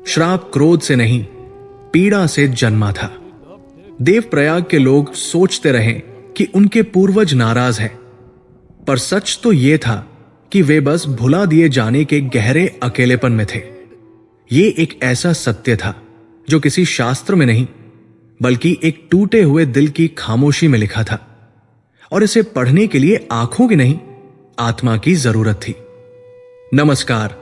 श्राप क्रोध से नहीं, पीड़ा से जन्मा था। देवप्रयाग के लोग सोचते रहे कि उनके पूर्वज नाराज हैं, पर सच तो यह था कि वे बस भुला दिए जाने के गहरे अकेलेपन में थे। ये एक ऐसा सत्य था जो किसी शास्त्र में नहीं, बल्कि एक टूटे हुए दिल की खामोशी में लिखा था, और इसे पढ़ने के लिए आंखों की नहीं, आत्मा की जरूरत थी। नमस्कार,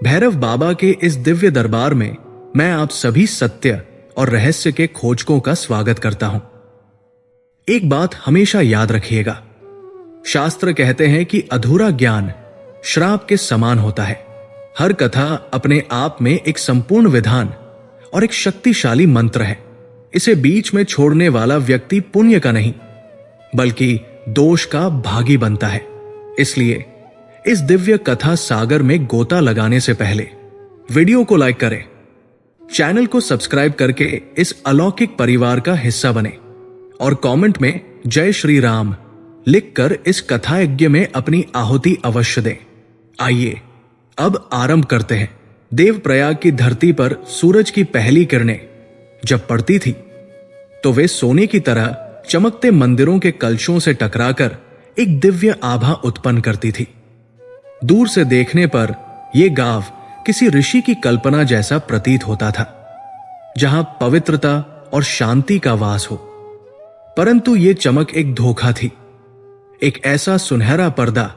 भैरव बाबा के इस दिव्य दरबार में मैं आप सभी सत्य और रहस्य के खोजकों का स्वागत करता हूं। एक बात हमेशा याद रखिएगा, शास्त्र कहते हैं कि अधूरा ज्ञान श्राप के समान होता है। हर कथा अपने आप में एक संपूर्ण विधान और एक शक्तिशाली मंत्र है। इसे बीच में छोड़ने वाला व्यक्ति पुण्य का नहीं, बल्कि दोष का भागी बनता है। इसलिए इस दिव्य कथा सागर में गोता लगाने से पहले वीडियो को लाइक करें, चैनल को सब्सक्राइब करके इस अलौकिक परिवार का हिस्सा बने और कमेंट में जय श्री राम लिखकर इस कथा यज्ञ में अपनी आहुति अवश्य दें। आइए अब आरंभ करते हैं। देवप्रयाग की धरती पर सूरज की पहली किरणें जब पड़ती थी तो वे सोने की तरह चमकते मंदिरों के कलशों से टकराकर एक दिव्य आभा उत्पन्न करती थी। दूर से देखने पर यह गांव किसी ऋषि की कल्पना जैसा प्रतीत होता था, जहां पवित्रता और शांति का वास हो। परंतु यह चमक एक धोखा थी, एक ऐसा सुनहरा पर्दा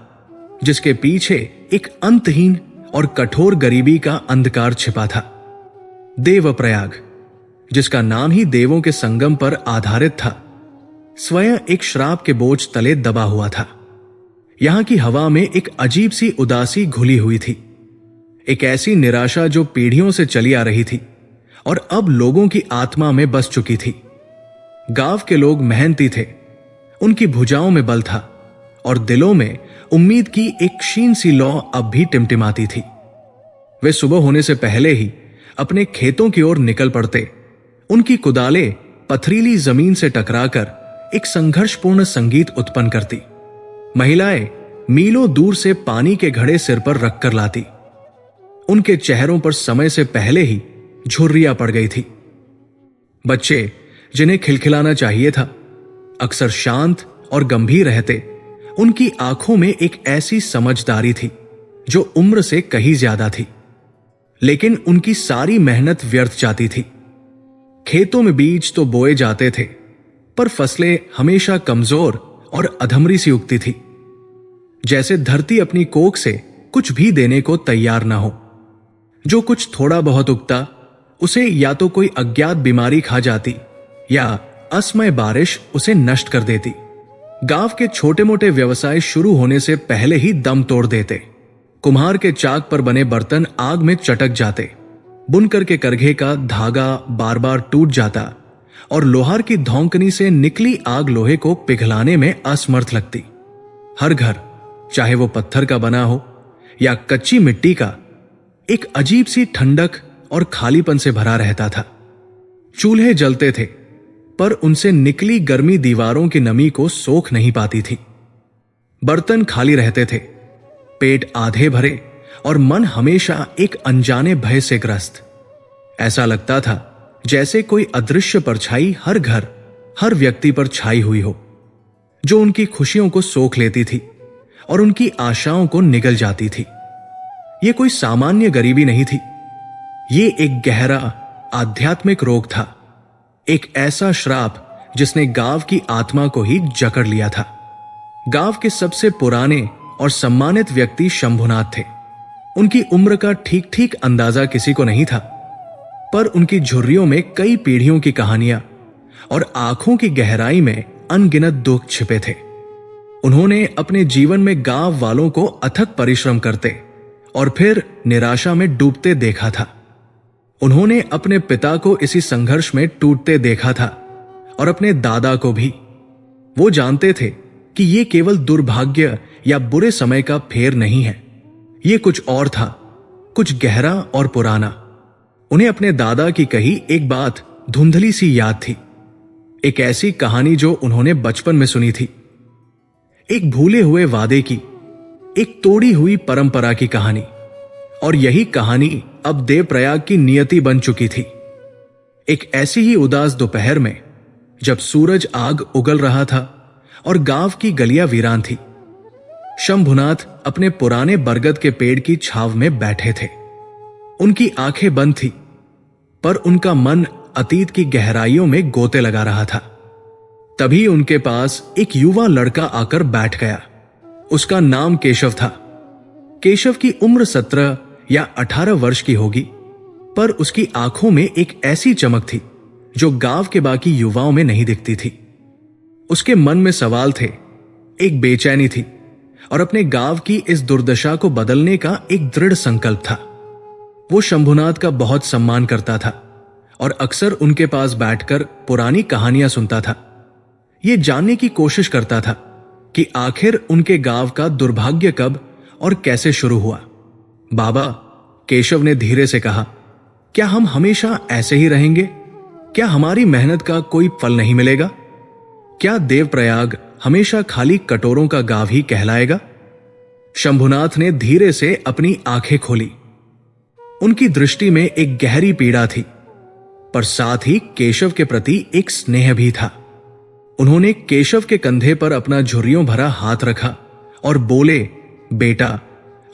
जिसके पीछे एक अंतहीन और कठोर गरीबी का अंधकार छिपा था। देवप्रयाग, जिसका नाम ही देवों के संगम पर आधारित था, स्वयं एक श्राप के बोझ तले दबा हुआ था। यहां की हवा में एक अजीब सी उदासी घुली हुई थी, एक ऐसी निराशा जो पीढ़ियों से चली आ रही थी और अब लोगों की आत्मा में बस चुकी थी। गांव के लोग मेहनती थे, उनकी भुजाओं में बल था और दिलों में उम्मीद की एक क्षीण सी लौ अब भी टिमटिमाती थी। वे सुबह होने से पहले ही अपने खेतों की ओर निकल पड़ते। उनकी कुदालें पथरीली जमीन से टकराकर एक संघर्षपूर्ण संगीत उत्पन्न करती। महिलाएं मीलों दूर से पानी के घड़े सिर पर रखकर लाती। उनके चेहरों पर समय से पहले ही झुर्रियां पड़ गई थी। बच्चे, जिन्हें खिलखिलाना चाहिए था, अक्सर शांत और गंभीर रहते। उनकी आंखों में एक ऐसी समझदारी थी जो उम्र से कहीं ज्यादा थी, लेकिन उनकी सारी मेहनत व्यर्थ जाती थी। खेतों में बीज तो बोए जाते थे, पर फसलें हमेशा कमजोर और अधमरी सी उगती थी, जैसे धरती अपनी कोख से कुछ भी देने को तैयार ना हो। जो कुछ थोड़ा बहुत उगता, उसे या तो कोई अज्ञात बीमारी खा जाती या असमय बारिश उसे नष्ट कर देती। गांव के छोटे मोटे व्यवसाय शुरू होने से पहले ही दम तोड़ देते। कुम्हार के चाक पर बने बर्तन आग में चटक जाते, बुनकर के करघे का धागा बार बार टूट जाता और लोहार की धौंकनी से निकली आग लोहे को पिघलाने में असमर्थ लगती। हर घर, चाहे वो पत्थर का बना हो या कच्ची मिट्टी का, एक अजीब सी ठंडक और खालीपन से भरा रहता था। चूल्हे जलते थे, पर उनसे निकली गर्मी दीवारों की नमी को सोख नहीं पाती थी। बर्तन खाली रहते थे, पेट आधे भरे और मन हमेशा एक अनजाने भय से ग्रस्त। ऐसा लगता था जैसे कोई अदृश्य परछाई हर घर, हर व्यक्ति पर छाई हुई हो, जो उनकी खुशियों को सोख लेती थी और उनकी आशाओं को निगल जाती थी। यह कोई सामान्य गरीबी नहीं थी, ये एक गहरा आध्यात्मिक रोग था, एक ऐसा श्राप जिसने गांव की आत्मा को ही जकड़ लिया था। गांव के सबसे पुराने और सम्मानित व्यक्ति शंभुनाथ थे। उनकी उम्र का ठीक ठीक अंदाजा किसी को नहीं था, पर उनकी झुर्रियों में कई पीढ़ियों की कहानियां और आंखों की गहराई में अनगिनत दुख छिपे थे। उन्होंने अपने जीवन में गांव वालों को अथक परिश्रम करते और फिर निराशा में डूबते देखा था। उन्होंने अपने पिता को इसी संघर्ष में टूटते देखा था और अपने दादा को भी। वो जानते थे कि ये केवल दुर्भाग्य या बुरे समय का फेर नहीं है, ये कुछ और था, कुछ गहरा और पुराना। उन्हें अपने दादा की कही एक बात धुंधली सी याद थी, एक ऐसी कहानी जो उन्होंने बचपन में सुनी थी, एक भूले हुए वादे की, एक तोड़ी हुई परंपरा की कहानी। और यही कहानी अब देवप्रयाग की नियति बन चुकी थी। एक ऐसी ही उदास दोपहर में, जब सूरज आग उगल रहा था और गांव की गलियां वीरान थी, शंभुनाथ अपने पुराने बरगद के पेड़ की छाव में बैठे थे। उनकी आंखें बंद थी, पर उनका मन अतीत की गहराइयों में गोते लगा रहा था। तभी उनके पास एक युवा लड़का आकर बैठ गया। उसका नाम केशव था। केशव की उम्र 17 या 18 वर्ष की होगी, पर उसकी आंखों में एक ऐसी चमक थी जो गांव के बाकी युवाओं में नहीं दिखती थी। उसके मन में सवाल थे, एक बेचैनी थी और अपने गांव की इस दुर्दशा को बदलने का एक दृढ़ संकल्प था। वो शंभुनाथ का बहुत सम्मान करता था और अक्सर उनके पास बैठकर पुरानी कहानियां सुनता था। ये जानने की कोशिश करता था कि आखिर उनके गांव का दुर्भाग्य कब और कैसे शुरू हुआ। बाबा, केशव ने धीरे से कहा, क्या हम हमेशा ऐसे ही रहेंगे? क्या हमारी मेहनत का कोई फल नहीं मिलेगा? क्या देवप्रयाग हमेशा खाली कटोरों का गांव ही कहलाएगा? शंभुनाथ ने धीरे से अपनी आंखें खोली। उनकी दृष्टि में एक गहरी पीड़ा थी, पर साथ ही केशव के प्रति एक स्नेह भी था। उन्होंने केशव के कंधे पर अपना झुर्रियों भरा हाथ रखा और बोले, बेटा,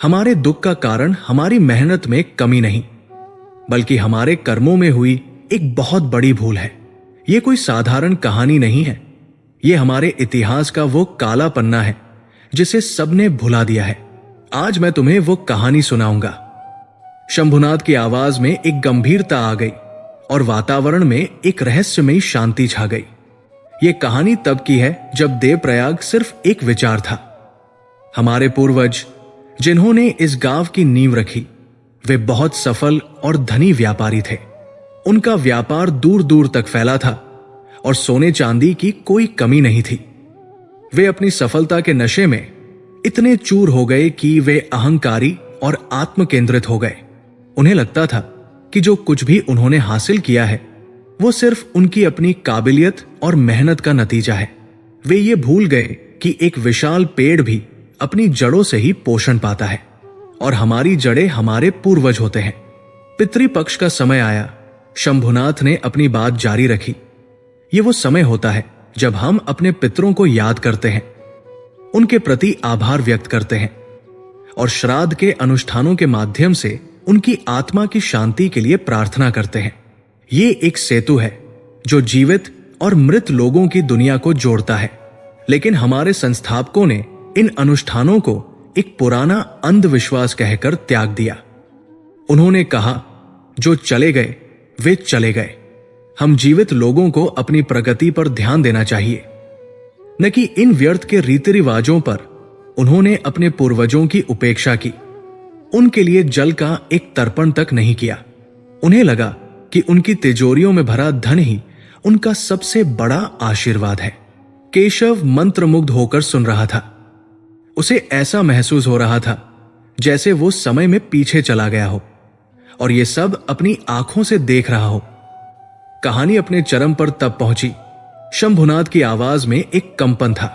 हमारे दुख का कारण हमारी मेहनत में कमी नहीं, बल्कि हमारे कर्मों में हुई एक बहुत बड़ी भूल है। यह कोई साधारण कहानी नहीं है। यह हमारे इतिहास का वो काला पन्ना है जिसे सबने भुला दिया है। आज मैं तुम्हें वो कहानी सुनाऊंगा। शंभुनाथ की आवाज में एक गंभीरता आ गई और वातावरण में एक रहस्यमयी शांति छा गई। यह कहानी तब की है जब देवप्रयाग सिर्फ एक विचार था। हमारे पूर्वज जिन्होंने इस गांव की नींव रखी, वे बहुत सफल और धनी व्यापारी थे। उनका व्यापार दूर दूर तक फैला था और सोने चांदी की कोई कमी नहीं थी। वे अपनी सफलता के नशे में इतने चूर हो गए कि वे अहंकारी और आत्म केंद्रित हो गए। उन्हें लगता था कि जो कुछ भी उन्होंने हासिल किया है वो सिर्फ उनकी अपनी काबिलियत और मेहनत का नतीजा है। वे ये भूल गए कि एक विशाल पेड़ भी अपनी जड़ों से ही पोषण पाता है और हमारी जड़ें हमारे पूर्वज होते हैं। पितृपक्ष का समय आया। शंभुनाथ ने अपनी बात जारी रखी। ये वो समय होता है जब हम अपने पितरों को याद करते हैं, उनके प्रति आभार व्यक्त करते हैं और श्राद्ध के अनुष्ठानों के माध्यम से उनकी आत्मा की शांति के लिए प्रार्थना करते हैं। ये एक सेतु है जो जीवित और मृत लोगों की दुनिया को जोड़ता है। लेकिन हमारे संस्थापकों ने इन अनुष्ठानों को एक पुराना अंधविश्वास कहकर त्याग दिया। उन्होंने कहा, जो चले गए वे चले गए। हम जीवित लोगों को अपनी प्रगति पर ध्यान देना चाहिए, न कि इन व्यर्थ के रीति रिवाजों पर। उन्होंने अपने पूर्वजों की उपेक्षा की, उनके लिए जल का एक तर्पण तक नहीं किया। उन्हें लगा कि उनकी तिजोरियों में भरा धन ही उनका सबसे बड़ा आशीर्वाद है। केशव मंत्रमुग्ध होकर सुन रहा था। उसे ऐसा महसूस हो रहा था जैसे वो समय में पीछे चला गया हो और ये सब अपनी आंखों से देख रहा हो। कहानी अपने चरम पर तब पहुंची, शंभुनाथ की आवाज में एक कंपन था,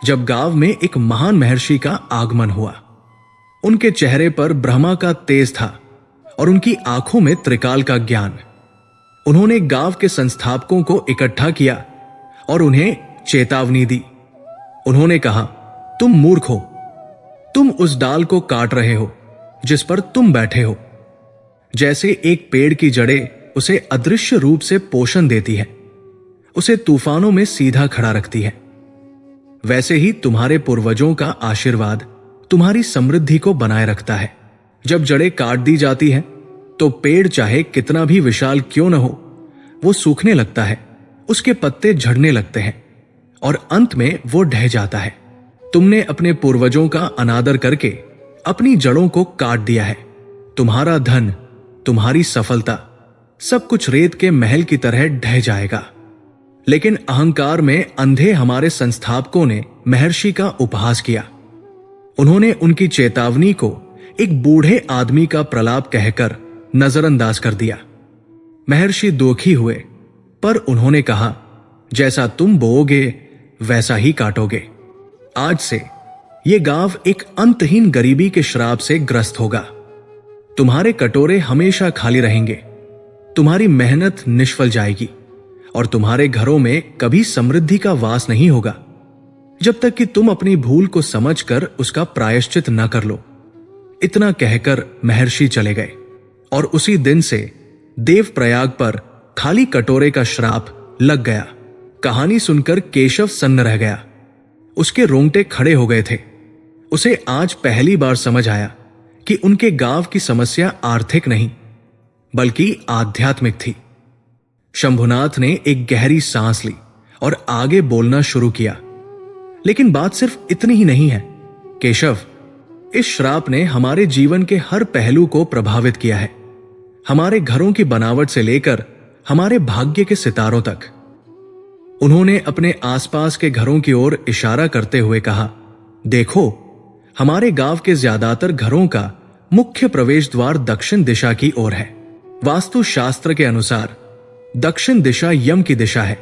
जब गांव में एक महान महर्षि का आगमन हुआ। उनके चेहरे पर ब्रह्मा का तेज था और उनकी आंखों में त्रिकाल का ज्ञान। उन्होंने गांव के संस्थापकों को इकट्ठा किया और उन्हें चेतावनी दी। उन्होंने कहा, तुम मूर्ख हो, तुम उस डाल को काट रहे हो जिस पर तुम बैठे हो। जैसे एक पेड़ की जड़ें उसे अदृश्य रूप से पोषण देती है, उसे तूफानों में सीधा खड़ा रखती है, वैसे ही तुम्हारे पूर्वजों का आशीर्वाद तुम्हारी समृद्धि को बनाए रखता है। जब जड़ें काट दी जाती हैं तो पेड़ चाहे कितना भी विशाल क्यों न हो, वो सूखने लगता है, उसके पत्ते झड़ने लगते हैं और अंत में वो ढह जाता है। तुमने अपने पूर्वजों का अनादर करके अपनी जड़ों को काट दिया है। तुम्हारा धन, तुम्हारी सफलता, सब कुछ रेत के महल की तरह ढह जाएगा। लेकिन अहंकार में अंधे हमारे संस्थापकों ने महर्षि का उपहास किया। उन्होंने उनकी चेतावनी को एक बूढ़े आदमी का प्रलाप कहकर नजरअंदाज कर दिया। महर्षि दुखी हुए, पर उन्होंने कहा, जैसा तुम बोओगे वैसा ही काटोगे। आज से ये गांव एक अंतहीन गरीबी के श्राप से ग्रस्त होगा। तुम्हारे कटोरे हमेशा खाली रहेंगे, तुम्हारी मेहनत निष्फल जाएगी और तुम्हारे घरों में कभी समृद्धि का वास नहीं होगा जब तक कि तुम अपनी भूल को समझकर उसका प्रायश्चित न कर लो। इतना कहकर महर्षि चले गए और उसी दिन से देवप्रयाग पर खाली कटोरे का श्राप लग गया। कहानी सुनकर केशव सन्न रह गया। उसके रोंगटे खड़े हो गए थे। उसे आज पहली बार समझ आया कि उनके गांव की समस्या आर्थिक नहीं बल्कि आध्यात्मिक थी। शंभुनाथ ने एक गहरी सांस ली और आगे बोलना शुरू किया। लेकिन बात सिर्फ इतनी ही नहीं है केशव, इस श्राप ने हमारे जीवन के हर पहलू को प्रभावित किया है, हमारे घरों की बनावट से लेकर हमारे भाग्य के सितारों तक। उन्होंने अपने आसपास के घरों की ओर इशारा करते हुए कहा, देखो, हमारे गांव के ज्यादातर घरों का मुख्य प्रवेश द्वार दक्षिण दिशा की ओर है। वास्तु शास्त्र के अनुसार दक्षिण दिशा यम की दिशा है,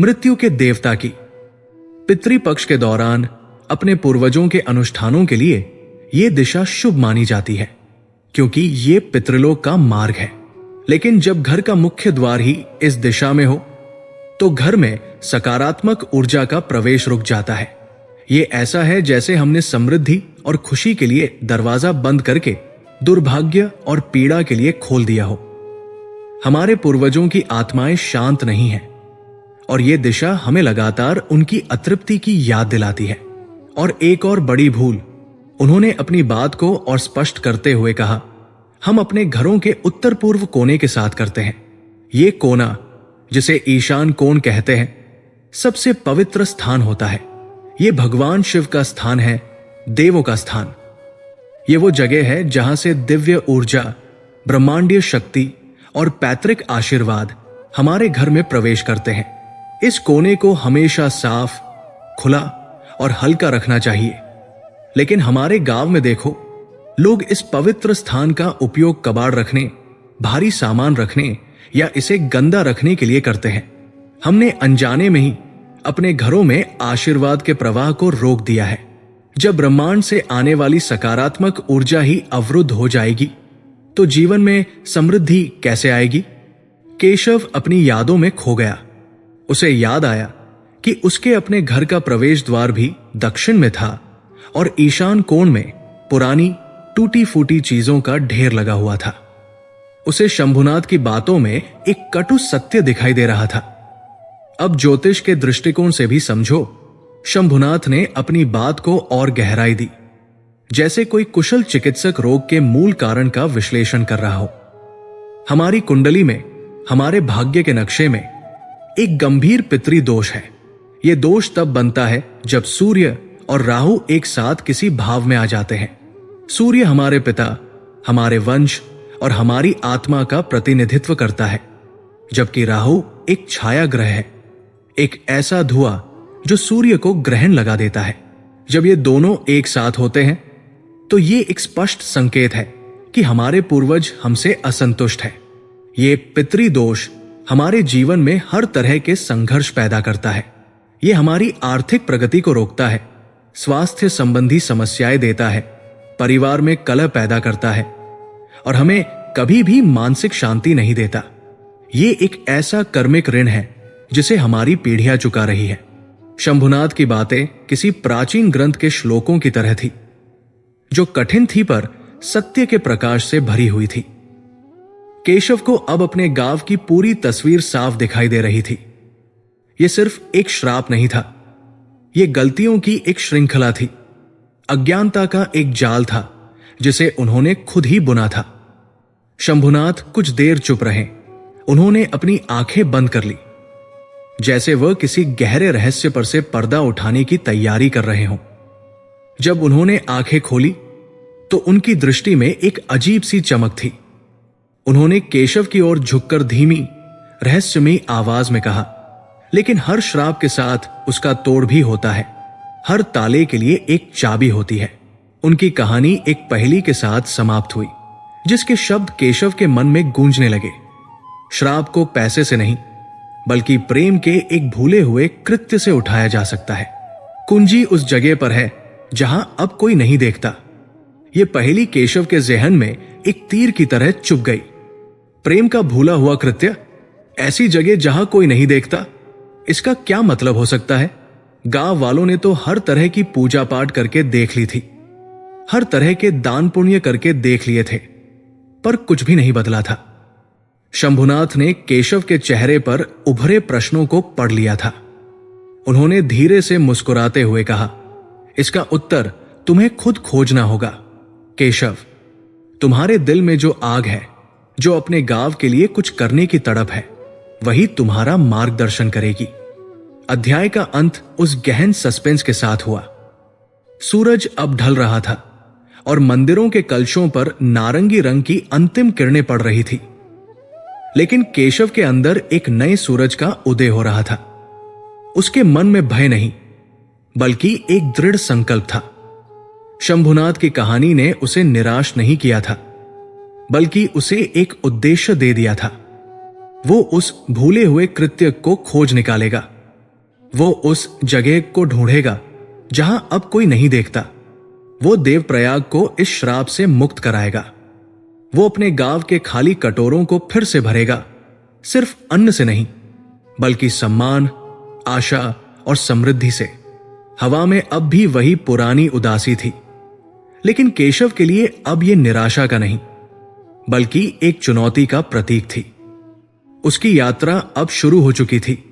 मृत्यु के देवता की। पितृपक्ष के दौरान अपने पूर्वजों के अनुष्ठानों के लिए यह दिशा शुभ मानी जाती है क्योंकि ये पितृलोक का मार्ग है। लेकिन जब घर का मुख्य द्वार ही इस दिशा में हो तो घर में सकारात्मक ऊर्जा का प्रवेश रुक जाता है। ये ऐसा है जैसे हमने समृद्धि और खुशी के लिए दरवाजा बंद करके दुर्भाग्य और पीड़ा के लिए खोल दिया हो। हमारे पूर्वजों की आत्माएं शांत नहीं हैं और ये दिशा हमें लगातार उनकी अतृप्ति की याद दिलाती है। और एक और बड़ी भूल, उन्होंने अपनी बात को और स्पष्ट करते हुए कहा, हम अपने घरों के उत्तर पूर्व कोने के साथ करते हैं। ये कोना, जिसे ईशान कोण कहते हैं, सबसे पवित्र स्थान होता है। ये भगवान शिव का स्थान है, देवों का स्थान। ये वो जगह है जहां से दिव्य ऊर्जा, ब्रह्मांडीय शक्ति और पैतृक आशीर्वाद हमारे घर में प्रवेश करते हैं। इस कोने को हमेशा साफ, खुला और हल्का रखना चाहिए। लेकिन हमारे गांव में देखो, लोग इस पवित्र स्थान का उपयोग कबाड़ रखने, भारी सामान रखने या इसे गंदा रखने के लिए करते हैं। हमने अनजाने में ही अपने घरों में आशीर्वाद के प्रवाह को रोक दिया है। जब ब्रह्मांड से आने वाली सकारात्मक ऊर्जा ही अवरुद्ध हो जाएगी तो जीवन में समृद्धि कैसे आएगी? केशव अपनी यादों में खो गया। उसे याद आया कि उसके अपने घर का प्रवेश द्वार भी दक्षिण में था और ईशान कोण में पुरानी टूटी फूटी चीजों का ढेर लगा हुआ था। उसे शंभुनाथ की बातों में एक कटु सत्य दिखाई दे रहा था। अब ज्योतिष के दृष्टिकोण से भी समझो, शंभुनाथ ने अपनी बात को और गहराई दी, जैसे कोई कुशल चिकित्सक रोग के मूल कारण का विश्लेषण कर रहा हो। हमारी कुंडली में, हमारे भाग्य के नक्शे में एक गंभीर पितृ दोष है। यह दोष तब बनता है जब सूर्य और राहु एक साथ किसी भाव में आ जाते हैं। सूर्य हमारे पिता, हमारे वंश और हमारी आत्मा का प्रतिनिधित्व करता है, जबकि राहु एक छाया ग्रह है, एक ऐसा धुआं जो सूर्य को ग्रहण लगा देता है। जब ये दोनों एक साथ होते हैं तो ये एक स्पष्ट संकेत है कि हमारे पूर्वज हमसे असंतुष्ट है। ये पितृ दोष हमारे जीवन में हर तरह के संघर्ष पैदा करता है। ये हमारी आर्थिक प्रगति को रोकता है, स्वास्थ्य संबंधी समस्याएं देता है, परिवार में कलह पैदा करता है और हमें कभी भी मानसिक शांति नहीं देता। ये एक ऐसा कर्मिक ऋण है जिसे हमारी पीढ़ियां चुका रही है। शंभुनाथ की बातें किसी प्राचीन ग्रंथ के श्लोकों की तरह थी, जो कठिन थी पर सत्य के प्रकाश से भरी हुई थी। केशव को अब अपने गांव की पूरी तस्वीर साफ दिखाई दे रही थी। यह सिर्फ एक श्राप नहीं था, यह गलतियों की एक श्रृंखला थी, अज्ञानता का एक जाल था जिसे उन्होंने खुद ही बुना था। शंभुनाथ कुछ देर चुप रहे। उन्होंने अपनी आंखें बंद कर ली, जैसे वह किसी गहरे रहस्य पर से पर्दा उठाने की तैयारी कर रहे हों। जब उन्होंने आंखें खोली तो उनकी दृष्टि में एक अजीब सी चमक थी। उन्होंने केशव की ओर झुककर धीमी, रहस्यमयी आवाज में कहा, लेकिन हर श्राप के साथ उसका तोड़ भी होता है, हर ताले के लिए एक चाबी होती है। उनकी कहानी एक पहेली के साथ समाप्त हुई, जिसके शब्द केशव के मन में गूंजने लगे। श्राप को पैसे से नहीं बल्कि प्रेम के एक भूले हुए कृत्य से उठाया जा सकता है। कुंजी उस जगह पर है जहां अब कोई नहीं देखता। ये पहेली केशव के जहन में एक तीर की तरह चुभ गई। प्रेम का भूला हुआ कृत्य, ऐसी जगह जहां कोई नहीं देखता, इसका क्या मतलब हो सकता है? गांव वालों ने तो हर तरह की पूजा पाठ करके देख ली थी, हर तरह के दान पुण्य करके देख लिए थे, पर कुछ भी नहीं बदला था। शंभुनाथ ने केशव के चेहरे पर उभरे प्रश्नों को पढ़ लिया था। उन्होंने धीरे से मुस्कुराते हुए कहा, इसका उत्तर तुम्हें खुद खोजना होगा केशव। तुम्हारे दिल में जो आग है, जो अपने गांव के लिए कुछ करने की तड़प है, वही तुम्हारा मार्गदर्शन करेगी। अध्याय का अंत उस गहन सस्पेंस के साथ हुआ। सूरज अब ढल रहा था और मंदिरों के कलशों पर नारंगी रंग की अंतिम किरणें पड़ रही थी। लेकिन केशव के अंदर एक नए सूरज का उदय हो रहा था। उसके मन में भय नहीं, बल्कि एक दृढ़ संकल्प था। शंभुनाथ की कहानी ने उसे निराश नहीं किया था, बल्कि उसे एक उद्देश्य दे दिया था। वो उस भूले हुए कृत्य को खोज निकालेगा। वो उस जगह को ढूंढेगा जहां अब कोई नहीं देखता। वो देवप्रयाग को इस श्राप से मुक्त कराएगा। वो अपने गांव के खाली कटोरों को फिर से भरेगा, सिर्फ अन्न से नहीं, बल्कि सम्मान, आशा और समृद्धि से। हवा में अब भी वही पुरानी उदासी थी, लेकिन केशव के लिए अब यह निराशा का नहीं, बल्कि एक चुनौती का प्रतीक थी। उसकी यात्रा अब शुरू हो चुकी थी,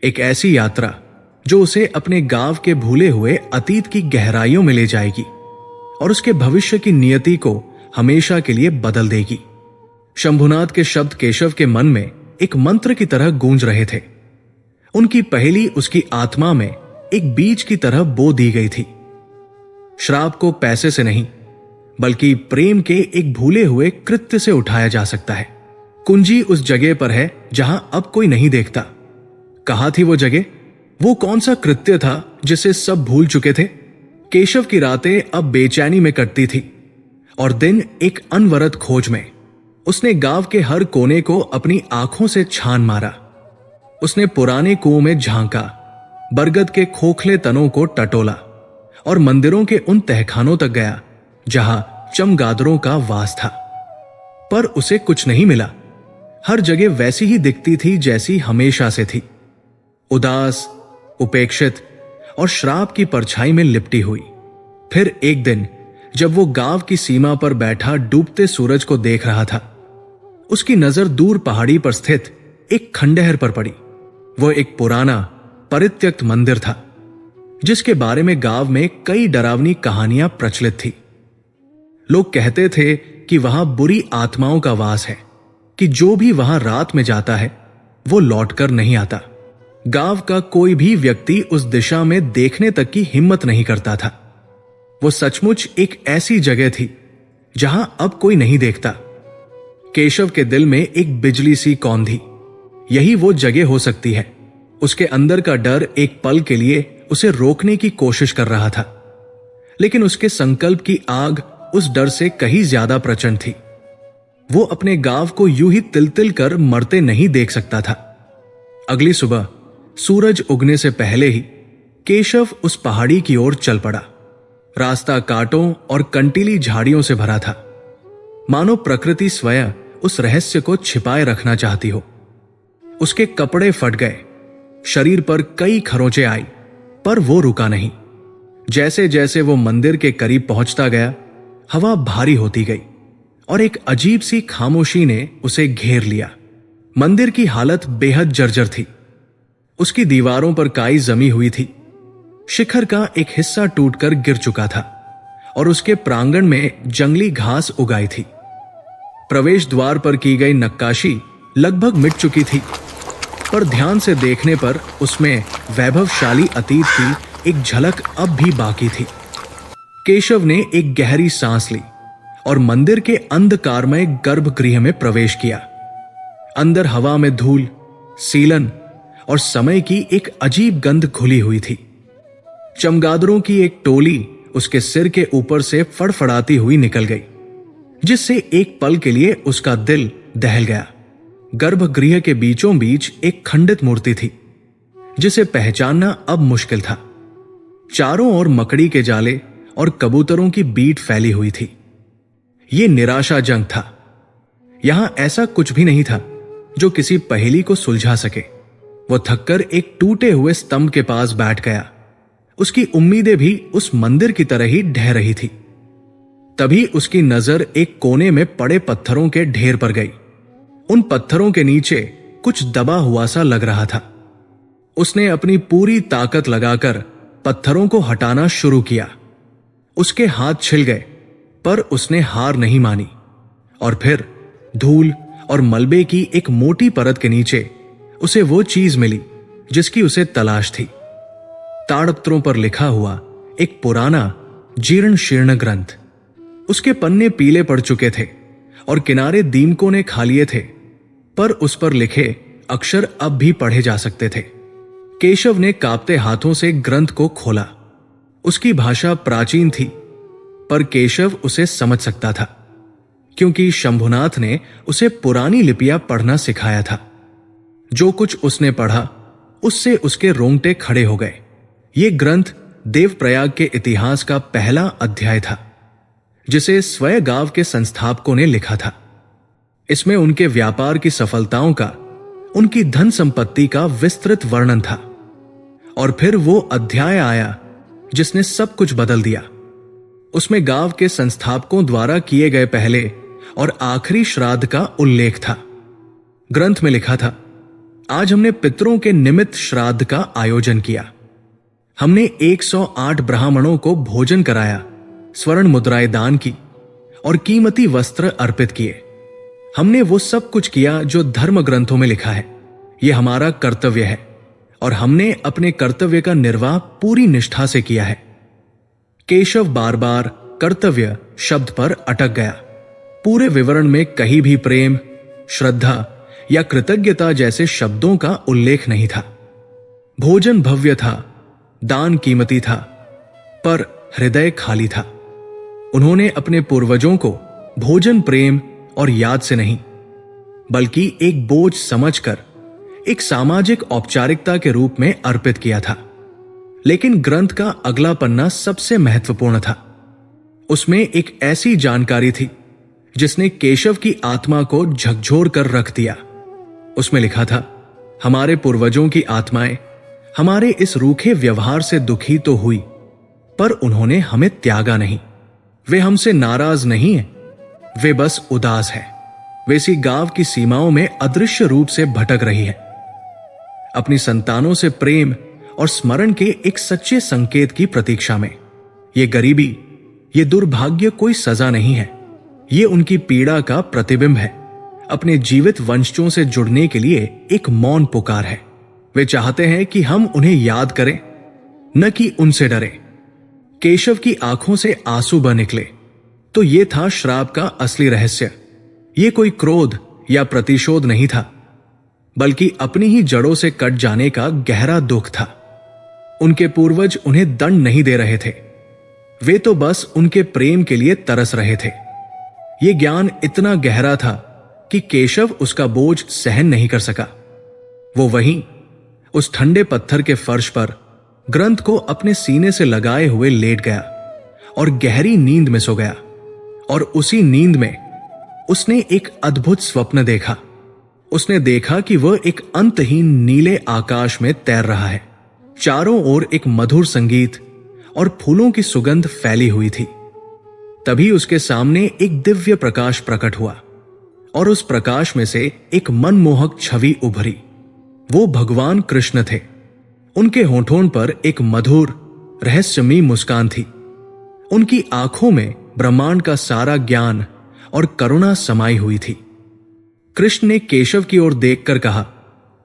एक ऐसी यात्रा जो उसे अपने गांव के भूले हुए अतीत की गहराइयों में ले जाएगी और उसके भविष्य की नियति को हमेशा के लिए बदल देगी। शंभुनाथ के शब्द केशव के मन में एक मंत्र की तरह गूंज रहे थे। उनकी पहेली उसकी आत्मा में एक बीज की तरह बो दी गई थी। श्राप को पैसे से नहीं, बल्कि प्रेम के एक भूले हुए कृत्य से उठाया जा सकता है। कुंजी उस जगह पर है जहां अब कोई नहीं देखता। कहाँ थी वो जगह? वो कौन सा कृत्य था जिसे सब भूल चुके थे? केशव की रातें अब बेचैनी में कटती थी और दिन एक अनवरत खोज में। उसने गांव के हर कोने को अपनी आंखों से छान मारा। उसने पुराने कुओं में झांका, बरगद के खोखले तनों को टटोला और मंदिरों के उन तहखानों तक गया जहां चमगादड़ों का वास था। पर उसे कुछ नहीं मिला। हर जगह वैसी ही दिखती थी जैसी हमेशा से थी, उदास, उपेक्षित और श्राप की परछाई में लिपटी हुई। फिर एक दिन जब वो गांव की सीमा पर बैठा डूबते सूरज को देख रहा था, उसकी नजर दूर पहाड़ी पर स्थित एक खंडहर पर पड़ी। वो एक पुराना परित्यक्त मंदिर था, जिसके बारे में गांव में कई डरावनी कहानियां प्रचलित थी। लोग कहते थे कि वहां बुरी आत्माओं का वास है, कि जो भी वहां रात में जाता है वो लौटकर नहीं आता। गांव का कोई भी व्यक्ति उस दिशा में देखने तक की हिम्मत नहीं करता था। वो सचमुच एक ऐसी जगह थी जहां अब कोई नहीं देखता। केशव के दिल में एक बिजली सी कौंधी, यही वो जगह हो सकती है। उसके अंदर का डर एक पल के लिए उसे रोकने की कोशिश कर रहा था, लेकिन उसके संकल्प की आग उस डर से कहीं ज्यादा प्रचंड थी। वो अपने गांव को यूं ही तिल तिल कर मरते नहीं देख सकता था। अगली सुबह सूरज उगने से पहले ही केशव उस पहाड़ी की ओर चल पड़ा। रास्ता कांटों और कंटीली झाड़ियों से भरा था, मानो प्रकृति स्वयं उस रहस्य को छिपाए रखना चाहती हो। उसके कपड़े फट गए, शरीर पर कई खरोंचे आई, पर वो रुका नहीं। जैसे जैसे वो मंदिर के करीब पहुंचता गया, हवा भारी होती गई और एक अजीब सी खामोशी ने उसे घेर लिया। मंदिर की हालत बेहद जर्जर थी। उसकी दीवारों पर काई जमी हुई थी, शिखर का एक हिस्सा टूटकर गिर चुका था और उसके प्रांगण में जंगली घास उगाई थी। प्रवेश द्वार पर की गई नक्काशी लगभग मिट चुकी थी, पर ध्यान से देखने पर उसमें वैभवशाली अतीत की एक झलक अब भी बाकी थी। केशव ने एक गहरी सांस ली और मंदिर के अंधकारमय गर्भगृह में प्रवेश किया। अंदर हवा में धूल, सीलन और समय की एक अजीब गंध घुली हुई थी। चमगादड़ों की एक टोली उसके सिर के ऊपर से फड़फड़ाती हुई निकल गई, जिससे एक पल के लिए उसका दिल दहल गया। गर्भगृह के बीचों बीच एक खंडित मूर्ति थी, जिसे पहचानना अब मुश्किल था। चारों ओर मकड़ी के जाले और कबूतरों की बीट फैली हुई थी। ये निराशाजनक था। यहां ऐसा कुछ भी नहीं था जो किसी पहेली को सुलझा सके। वो थककर एक टूटे हुए स्तंभ के पास बैठ गया। उसकी उम्मीदें भी उस मंदिर की तरह ही ढह रही थी। तभी उसकी नजर एक कोने में पड़े पत्थरों के ढेर पर गई। उन पत्थरों के नीचे कुछ दबा हुआ सा लग रहा था। उसने अपनी पूरी ताकत लगाकर पत्थरों को हटाना शुरू किया। उसके हाथ छिल गए, पर उसने हार नहीं मानी। और फिर धूल और मलबे की एक मोटी परत के नीचे उसे वो चीज मिली जिसकी उसे तलाश थी। ताड़पत्रों पर लिखा हुआ एक पुराना जीर्ण शीर्ण ग्रंथ। उसके पन्ने पीले पड़ चुके थे और किनारे दीमकों ने खा लिए थे, पर उस पर लिखे अक्षर अब भी पढ़े जा सकते थे। केशव ने कांपते हाथों से ग्रंथ को खोला। उसकी भाषा प्राचीन थी, पर केशव उसे समझ सकता था, क्योंकि शंभुनाथ ने उसे पुरानी लिपियां पढ़ना सिखाया था। जो कुछ उसने पढ़ा उससे उसके रोंगटे खड़े हो गए। ये ग्रंथ देवप्रयाग के इतिहास का पहला अध्याय था, जिसे स्वयं के संस्थापकों ने लिखा था। इसमें उनके व्यापार की सफलताओं का, उनकी धन संपत्ति का विस्तृत वर्णन था। और फिर वो अध्याय आया जिसने सब कुछ बदल दिया। उसमें गांव के संस्थापकों द्वारा किए गए पहले और आखिरी श्राद्ध का उल्लेख था। ग्रंथ में लिखा था, आज हमने पितरों के निमित्त श्राद्ध का आयोजन किया। हमने 108 ब्राह्मणों को भोजन कराया, स्वर्ण मुद्राएं दान की और कीमती वस्त्र अर्पित किए। हमने वो सब कुछ किया जो धर्म ग्रंथों में लिखा है। यह हमारा कर्तव्य है और हमने अपने कर्तव्य का निर्वाह पूरी निष्ठा से किया है। केशव बार बार कर्तव्य शब्द पर अटक गया। पूरे विवरण में कहीं भी प्रेम, श्रद्धा या कृतज्ञता जैसे शब्दों का उल्लेख नहीं था। भोजन भव्य था, दान कीमती था, पर हृदय खाली था। उन्होंने अपने पूर्वजों को भोजन प्रेम और याद से नहीं, बल्कि एक बोझ समझकर, एक सामाजिक औपचारिकता के रूप में अर्पित किया था। लेकिन ग्रंथ का अगला पन्ना सबसे महत्वपूर्ण था। उसमें एक ऐसी जानकारी थी जिसने केशव की आत्मा को झकझोर कर रख दिया। उसमें लिखा था, हमारे पूर्वजों की आत्माएं हमारे इस रूखे व्यवहार से दुखी तो हुई, पर उन्होंने हमें त्यागा नहीं। वे हमसे नाराज नहीं है, वे बस उदास है। वे इसी गांव की सीमाओं में अदृश्य रूप से भटक रही है, अपनी संतानों से प्रेम और स्मरण के एक सच्चे संकेत की प्रतीक्षा में। ये गरीबी, ये दुर्भाग्य कोई सजा नहीं है, ये उनकी पीड़ा का प्रतिबिंब है। अपने जीवित वंशजों से जुड़ने के लिए एक मौन पुकार है। वे चाहते हैं कि हम उन्हें याद करें, न कि उनसे डरें। केशव की आंखों से आंसू बह निकले। तो ये था श्राप का असली रहस्य। ये कोई क्रोध या प्रतिशोध नहीं था, बल्कि अपनी ही जड़ों से कट जाने का गहरा दुख था। उनके पूर्वज उन्हें दंड नहीं दे रहे थे, वे तो बस उनके प्रेम के लिए तरस रहे थे। यह ज्ञान इतना गहरा था कि केशव उसका बोझ सहन नहीं कर सका। वो वहीं उस ठंडे पत्थर के फर्श पर ग्रंथ को अपने सीने से लगाए हुए लेट गया और गहरी नींद में सो गया। और उसी नींद में उसने एक अद्भुत स्वप्न देखा। उसने देखा कि वह एक अंतहीन नीले आकाश में तैर रहा है। चारों ओर एक मधुर संगीत और फूलों की सुगंध फैली हुई थी। तभी उसके सामने एक दिव्य प्रकाश प्रकट हुआ और उस प्रकाश में से एक मनमोहक छवि उभरी। वो भगवान कृष्ण थे। उनके होठों पर एक मधुर रहस्यमयी मुस्कान थी। उनकी आंखों में ब्रह्मांड का सारा ज्ञान और करुणा समाई हुई थी। कृष्ण ने केशव की ओर देखकर कहा,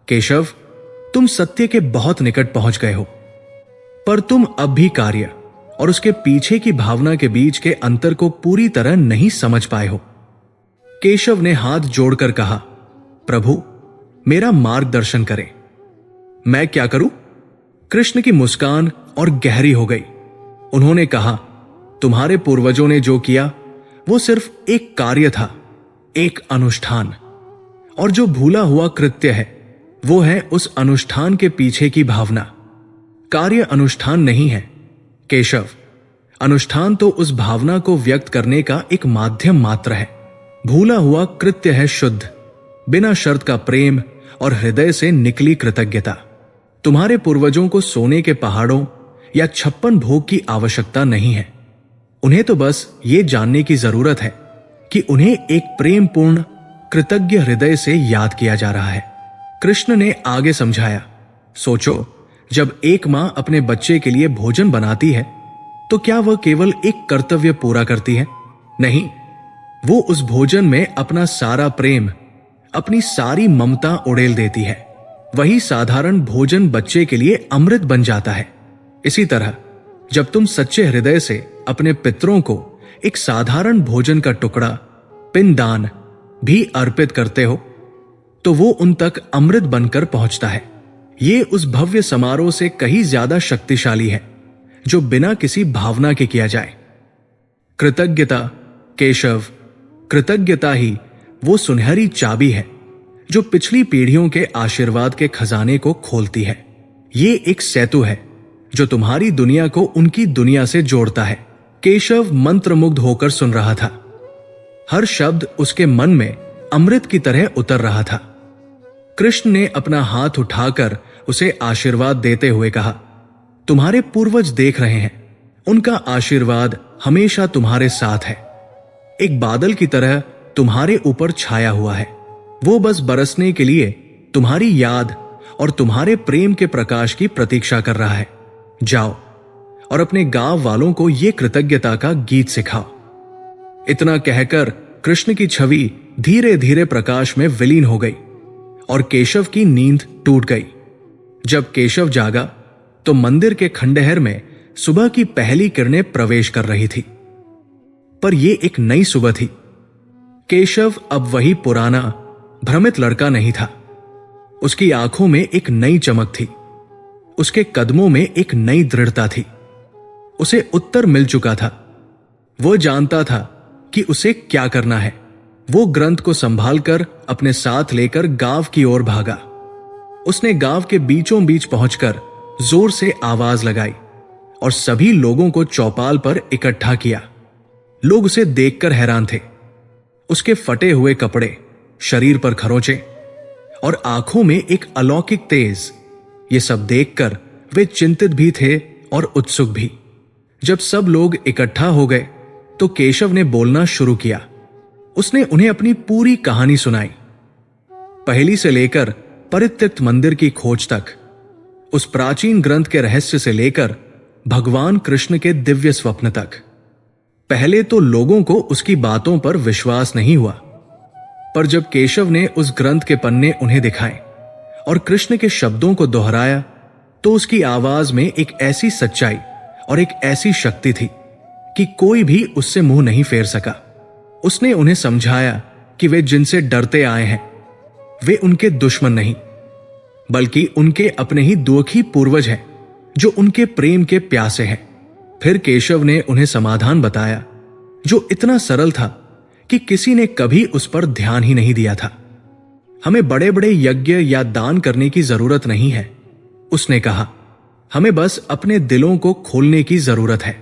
केशव, तुम सत्य के बहुत निकट पहुंच गए हो, पर तुम अब भी कार्य और उसके पीछे की भावना के बीच के अंतर को पूरी तरह नहीं समझ पाए हो। केशव ने हाथ जोड़कर कहा, प्रभु, मेरा मार्गदर्शन करें। मैं क्या करूं? कृष्ण की मुस्कान और गहरी हो गई। उन्होंने कहा, तुम्हारे पूर्वजों ने जो किया वो सिर्फ एक कार्य था, एक अनुष्ठान। और जो भूला हुआ कृत्य है वो है उस अनुष्ठान के पीछे की भावना। कार्य अनुष्ठान नहीं है केशव। अनुष्ठान तो उस भावना को व्यक्त करने का एक माध्यम मात्र है। भूला हुआ कृत्य है शुद्ध, बिना शर्त का प्रेम और हृदय से निकली कृतज्ञता। तुम्हारे पूर्वजों को सोने के पहाड़ों या 56 भोग की आवश्यकता नहीं है। उन्हें तो बस ये जानने की जरूरत है कि उन्हें एक प्रेमपूर्ण कृतज्ञ हृदय से याद किया जा रहा है। कृष्ण ने आगे समझाया, सोचो, जब एक मां अपने बच्चे के लिए भोजन बनाती है तो क्या वह केवल एक कर्तव्य पूरा करती है? नहीं, वो उस भोजन में अपना सारा प्रेम, अपनी सारी ममता उड़ेल देती है। वही साधारण भोजन बच्चे के लिए अमृत बन जाता है। इसी तरह जब तुम सच्चे हृदय से अपने पितरों को एक साधारण भोजन का टुकड़ा, पिंडदान भी अर्पित करते हो तो वो उन तक अमृत बनकर पहुंचता है। ये उस भव्य समारोह से कहीं ज्यादा शक्तिशाली है जो बिना किसी भावना के किया जाए। कृतज्ञता, केशव, कृतज्ञता ही वो सुनहरी चाबी है जो पिछली पीढ़ियों के आशीर्वाद के खजाने को खोलती है। ये एक सेतु है जो तुम्हारी दुनिया को उनकी दुनिया से जोड़ता है। केशव मंत्रमुग्ध होकर सुन रहा था। हर शब्द उसके मन में अमृत की तरह उतर रहा था। कृष्ण ने अपना हाथ उठाकर उसे आशीर्वाद देते हुए कहा, तुम्हारे पूर्वज देख रहे हैं, उनका आशीर्वाद हमेशा तुम्हारे साथ है। एक बादल की तरह तुम्हारे ऊपर छाया हुआ है। वो बस बरसने के लिए तुम्हारी याद और तुम्हारे प्रेम के प्रकाश की प्रतीक्षा कर रहा है। जाओ और अपने गांव वालों को यह कृतज्ञता का गीत सिखाओ। इतना कहकर कृष्ण की छवि धीरे धीरे प्रकाश में विलीन हो गई और केशव की नींद टूट गई। जब केशव जागा तो मंदिर के खंडहर में सुबह की पहली किरणें प्रवेश कर रही थी। पर यह एक नई सुबह थी। केशव अब वही पुराना भ्रमित लड़का नहीं था। उसकी आंखों में एक नई चमक थी, उसके कदमों में एक नई दृढ़ता थी। उसे उत्तर मिल चुका था। वो जानता था कि उसे क्या करना है। वो ग्रंथ को संभालकर अपने साथ लेकर गांव की ओर भागा। उसने गांव के बीचों बीच पहुंचकर जोर से आवाज लगाई और सभी लोगों को चौपाल पर इकट्ठा किया। लोग उसे देखकर हैरान थे। उसके फटे हुए कपड़े, शरीर पर खरोंचे और आंखों में एक अलौकिक तेज, ये सब देखकर वे चिंतित भी थे और उत्सुक भी। जब सब लोग इकट्ठा हो गए तो केशव ने बोलना शुरू किया। उसने उन्हें अपनी पूरी कहानी सुनाई, पहली से लेकर परित्यक्त मंदिर की खोज तक, उस प्राचीन ग्रंथ के रहस्य से लेकर भगवान कृष्ण के दिव्य स्वप्न तक। पहले तो लोगों को उसकी बातों पर विश्वास नहीं हुआ, पर जब केशव ने उस ग्रंथ के पन्ने उन्हें दिखाए और कृष्ण के शब्दों को दोहराया तो उसकी आवाज में एक ऐसी सच्चाई और एक ऐसी शक्ति थी कि कोई भी उससे मुंह नहीं फेर सका। उसने उन्हें समझाया कि वे जिनसे डरते आए हैं वे उनके दुश्मन नहीं, बल्कि उनके अपने ही दुखी पूर्वज हैं जो उनके प्रेम के प्यासे हैं। फिर केशव ने उन्हें समाधान बताया जो इतना सरल था कि किसी ने कभी उस पर ध्यान ही नहीं दिया था। हमें बड़े बड़े यज्ञ या दान करने की जरूरत नहीं है, उसने कहा। हमें बस अपने दिलों को खोलने की जरूरत है।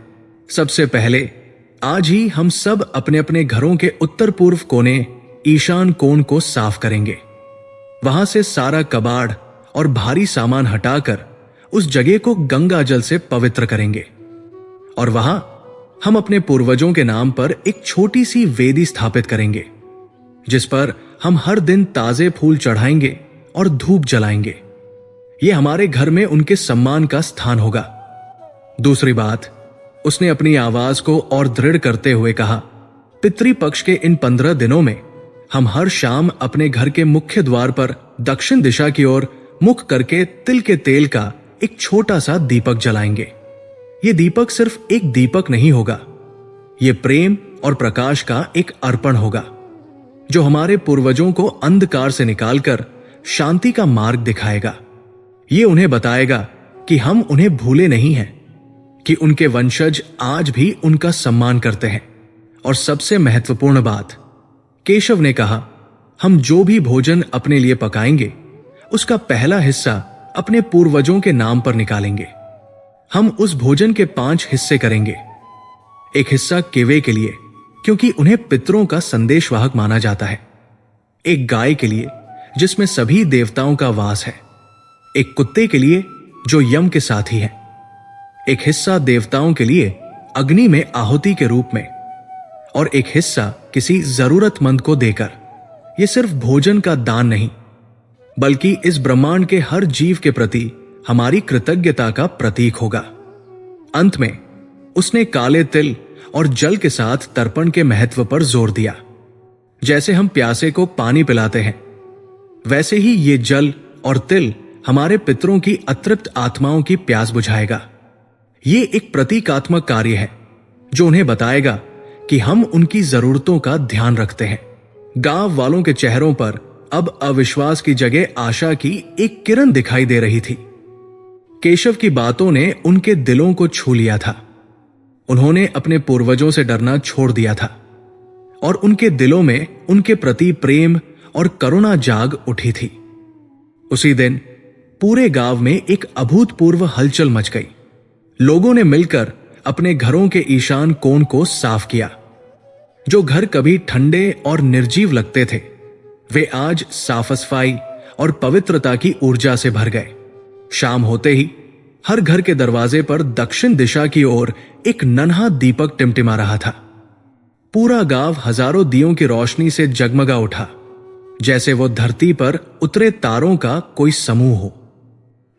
सबसे पहले आज ही हम सब अपने अपने घरों के उत्तर पूर्व कोने, ईशान कोण को साफ करेंगे। वहां से सारा कबाड़ और भारी सामान हटाकर उस जगह को गंगा जल से पवित्र करेंगे और वहां हम अपने पूर्वजों के नाम पर एक छोटी सी वेदी स्थापित करेंगे जिस पर हम हर दिन ताजे फूल चढ़ाएंगे और धूप जलाएंगे। यह हमारे घर में उनके सम्मान का स्थान होगा। दूसरी बात, उसने अपनी आवाज को और दृढ़ करते हुए कहा, पितृपक्ष के इन 15 दिनों में हम हर शाम अपने घर के मुख्य द्वार पर दक्षिण दिशा की ओर मुख करके तिल के तेल का एक छोटा सा दीपक जलाएंगे। यह दीपक सिर्फ एक दीपक नहीं होगा, यह प्रेम और प्रकाश का एक अर्पण होगा जो हमारे पूर्वजों को अंधकार से निकालकर शांति का मार्ग दिखाएगा। यह उन्हें बताएगा कि हम उन्हें भूले नहीं हैं, कि उनके वंशज आज भी उनका सम्मान करते हैं। और सबसे महत्वपूर्ण बात, केशव ने कहा, हम जो भी भोजन अपने लिए पकाएंगे उसका पहला हिस्सा अपने पूर्वजों के नाम पर निकालेंगे। हम उस भोजन के 5 हिस्से करेंगे। एक हिस्सा केवे के लिए, क्योंकि उन्हें पितरों का संदेशवाहक माना जाता है, एक गाय के लिए जिसमें सभी देवताओं का वास है, एक कुत्ते के लिए जो यम के साथी है, एक हिस्सा देवताओं के लिए अग्नि में आहुति के रूप में, और एक हिस्सा किसी जरूरतमंद को देकर। यह सिर्फ भोजन का दान नहीं, बल्कि इस ब्रह्मांड के हर जीव के प्रति हमारी कृतज्ञता का प्रतीक होगा। अंत में उसने काले तिल और जल के साथ तर्पण के महत्व पर जोर दिया। जैसे हम प्यासे को पानी पिलाते हैं, वैसे ही ये जल और तिल हमारे पितरों की अतृप्त आत्माओं की प्यास बुझाएगा। ये एक प्रतीकात्मक कार्य है जो उन्हें बताएगा कि हम उनकी जरूरतों का ध्यान रखते हैं। गांव वालों के चेहरों पर अब अविश्वास की जगह आशा की एक किरण दिखाई दे रही थी। केशव की बातों ने उनके दिलों को छू लिया था। उन्होंने अपने पूर्वजों से डरना छोड़ दिया था और उनके दिलों में उनके प्रति प्रेम और करुणा जाग उठी थी। उसी दिन पूरे गांव में एक अभूतपूर्व हलचल मच गई। लोगों ने मिलकर अपने घरों के ईशान कोण को साफ किया। जो घर कभी ठंडे और निर्जीव लगते थे, वे आज साफ सफाई और पवित्रता की ऊर्जा से भर गए। शाम होते ही हर घर के दरवाजे पर दक्षिण दिशा की ओर एक नन्हा दीपक टिमटिमा रहा था। पूरा गांव हजारों दियों की रोशनी से जगमगा उठा, जैसे वो धरती पर उतरे तारों का कोई समूह हो।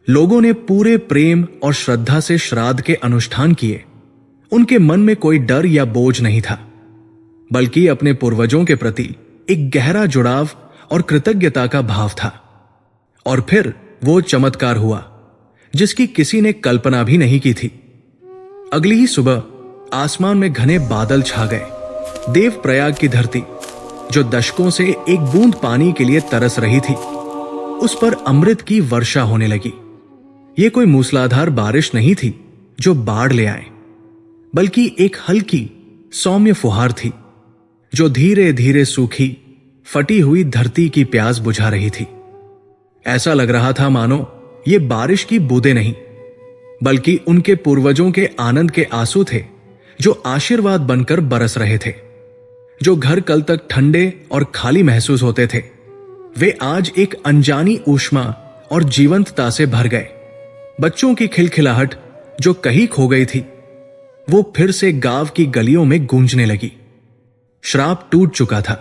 लोगों ने पूरे प्रेम और श्रद्धा से श्राद्ध के अनुष्ठान किए। उनके मन में कोई डर या बोझ नहीं था, बल्कि अपने पूर्वजों के प्रति एक गहरा जुड़ाव और कृतज्ञता का भाव था। और फिर वो चमत्कार हुआ जिसकी किसी ने कल्पना भी नहीं की थी। अगली ही सुबह आसमान में घने बादल छा गए। देवप्रयाग की धरती, जो दशकों से एक बूंद पानी के लिए तरस रही थी, उस पर अमृत की वर्षा होने लगी। यह कोई मूसलाधार बारिश नहीं थी जो बाढ़ ले आए, बल्कि एक हल्की सौम्य फुहार थी जो धीरे धीरे सूखी फटी हुई धरती की प्यास बुझा रही थी। ऐसा लग रहा था मानो ये बारिश की बूंदें नहीं, बल्कि उनके पूर्वजों के आनंद के आंसू थे जो आशीर्वाद बनकर बरस रहे थे। जो घर कल तक ठंडे और खाली महसूस होते थे, वे आज एक अनजानी ऊष्मा और जीवंतता से भर गए। बच्चों की खिलखिलाहट जो कहीं खो गई थी, वो फिर से गांव की गलियों में गूंजने लगी। श्राप टूट चुका था।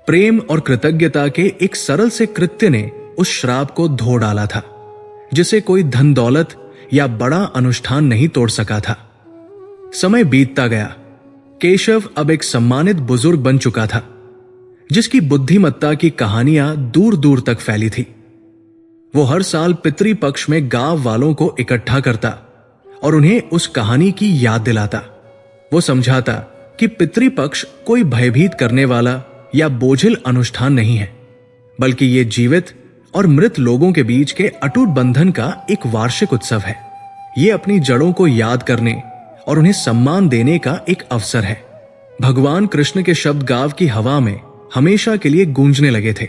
प्रेम और कृतज्ञता के एक सरल से कृत्य ने उस श्राप को धो डाला था, जिसे कोई धन दौलत या बड़ा अनुष्ठान नहीं तोड़ सका था। समय बीतता गया। केशव अब एक सम्मानित बुजुर्ग बन चुका था, जिसकी बुद्धिमत्ता की कहानियां दूर दूर तक फैली थी। वो हर साल पितृपक्ष में गांव वालों को इकट्ठा करता और उन्हें उस कहानी की याद दिलाता। वो समझाता कि पितृपक्ष कोई भयभीत करने वाला या बोझिल अनुष्ठान नहीं है, बल्कि ये जीवित और मृत लोगों के बीच के अटूट बंधन का एक वार्षिक उत्सव है। ये अपनी जड़ों को याद करने और उन्हें सम्मान देने का एक अवसर है। भगवान कृष्ण के शब्द गांव की हवा में हमेशा के लिए गूंजने लगे थे।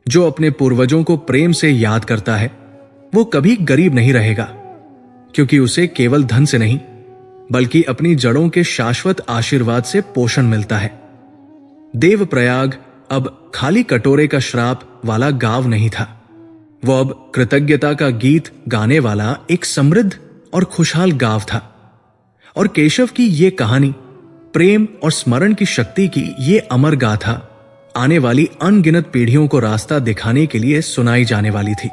जो अपने पूर्वजों को प्रेम से याद करता है, वो कभी गरीब नहीं रहेगा, क्योंकि उसे केवल धन से नहीं, बल्कि अपनी जड़ों के शाश्वत आशीर्वाद से पोषण मिलता है। देवप्रयाग अब खाली कटोरे का श्राप वाला गांव नहीं था। वो अब कृतज्ञता का गीत गाने वाला एक समृद्ध और खुशहाल गांव था। और केशव की ये कहानी, प्रेम और स्मरण की शक्ति की ये अमर गाथा आने वाली अनगिनत पीढ़ियों को रास्ता दिखाने के लिए सुनाई जाने वाली थी।